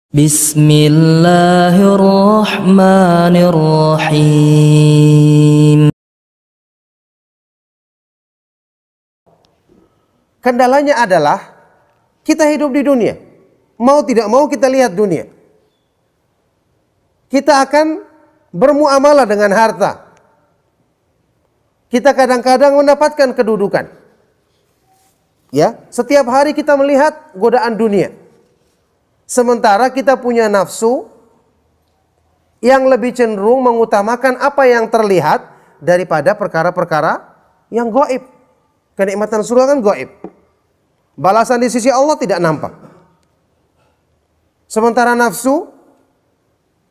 Bismillahirrahmanirrahim. Kendalanya adalah kita hidup di dunia. Mau tidak mau kita lihat dunia. Kita akan bermuamalah dengan harta. Kita kadang-kadang mendapatkan kedudukan. Ya, setiap hari kita melihat godaan dunia. Sementara kita punya nafsu yang lebih cenderung mengutamakan apa yang terlihat daripada perkara-perkara yang gaib. Kenikmatan surga kan gaib. Balasan di sisi Allah tidak nampak. Sementara nafsu,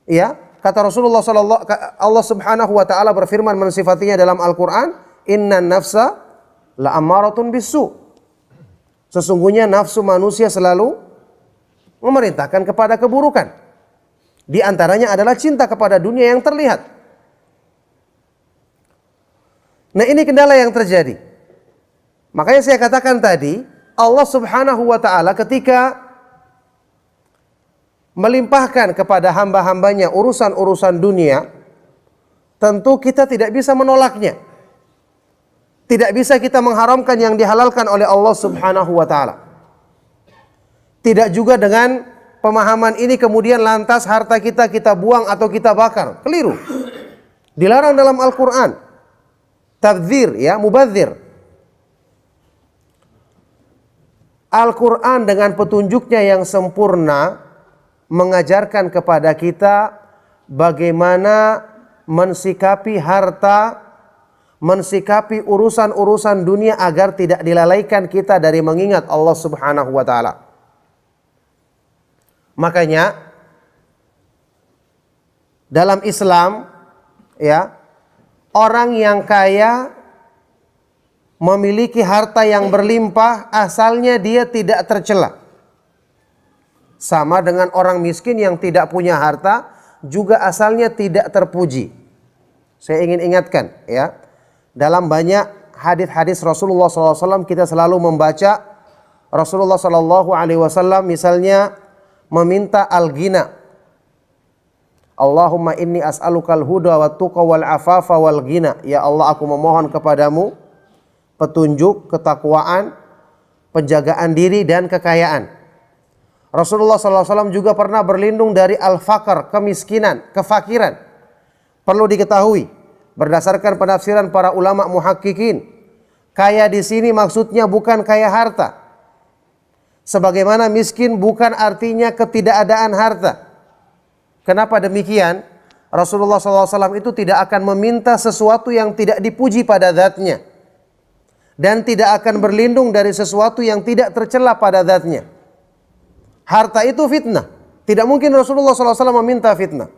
ya, kata Rasulullah sallallahu Allah Subhanahu wa taala berfirman mensifatinya dalam Al-Qur'an, "Innan nafsa la'ammaratun bisu." Sesungguhnya nafsu manusia selalu memerintahkan kepada keburukan. Di antaranya adalah cinta kepada dunia yang terlihat. Nah, ini kendala yang terjadi. Makanya saya katakan tadi, Allah Subhanahu wa taala ketika melimpahkan kepada hamba-hambanya urusan-urusan dunia, tentu kita tidak bisa menolaknya. Tidak bisa kita mengharamkan yang dihalalkan oleh Allah Subhanahu wa taala. Tidak juga dengan pemahaman ini kemudian lantas harta kita buang atau kita bakar. Keliru. Dilarang dalam Al-Quran. Tabdzir, ya, mubadzir. Al-Quran dengan petunjuknya yang sempurna mengajarkan kepada kita bagaimana mensikapi harta, mensikapi urusan-urusan dunia agar tidak dilalaikan kita dari mengingat Allah Subhanahu wa taala. Makanya dalam Islam, ya, orang yang kaya memiliki harta yang berlimpah asalnya dia tidak tercela. Sama dengan orang miskin yang tidak punya harta juga asalnya tidak terpuji. Saya ingin ingatkan, ya, dalam banyak hadis-hadis Rasulullah SAW kita selalu membaca Rasulullah SAW misalnya meminta al-ghina. Allahumma inni as'alukal huda wa tuqa wal afafa wal ghina. Ya Allah, aku memohon kepadamu petunjuk, ketakwaan, penjagaan diri dan kekayaan. Rasulullah SAW juga pernah berlindung dari al-faqr, kemiskinan, kefakiran. Perlu diketahui berdasarkan penafsiran para ulama muhaqqiqin, kaya di sini maksudnya bukan kaya harta. Sebagaimana miskin bukan artinya ketidakadaan harta. Kenapa demikian? Rasulullah SAW itu tidak akan meminta sesuatu yang tidak dipuji pada zatnya. Dan tidak akan berlindung dari sesuatu yang tidak tercela pada zatnya. Harta itu fitnah. Tidak mungkin Rasulullah SAW meminta fitnah.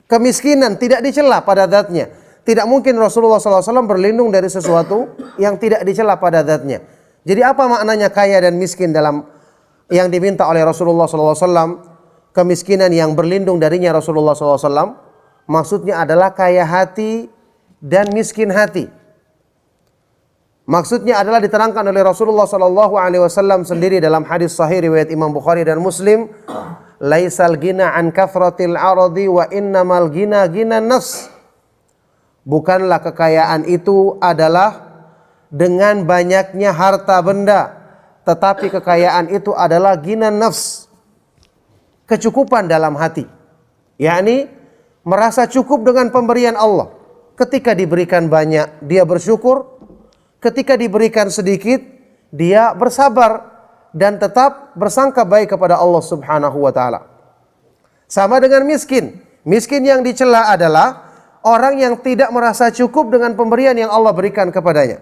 Kemiskinan tidak dicela pada zatnya. Tidak mungkin Rasulullah SAW berlindung dari sesuatu yang tidak dicela pada zatnya. Jadi apa maknanya kaya dan miskin dalam yang diminta oleh Rasulullah SAW? Kemiskinan yang berlindung darinya Rasulullah SAW maksudnya adalah kaya hati dan miskin hati. Maksudnya adalah diterangkan oleh Rasulullah SAW sendiri dalam hadis sahih riwayat Imam Bukhari dan Muslim, laisal ghina an kathratil aradi wa innamal ghina ghinan nafs. Bukanlah kekayaan itu adalah dengan banyaknya harta benda, tetapi kekayaan itu adalah ghinan nafs, kecukupan dalam hati, yakni merasa cukup dengan pemberian Allah. Ketika diberikan banyak dia bersyukur, ketika diberikan sedikit dia bersabar dan tetap bersangka baik kepada Allah Subhanahu wa taala. Sama dengan miskin. Miskin yang dicela adalah orang yang tidak merasa cukup dengan pemberian yang Allah berikan kepadanya.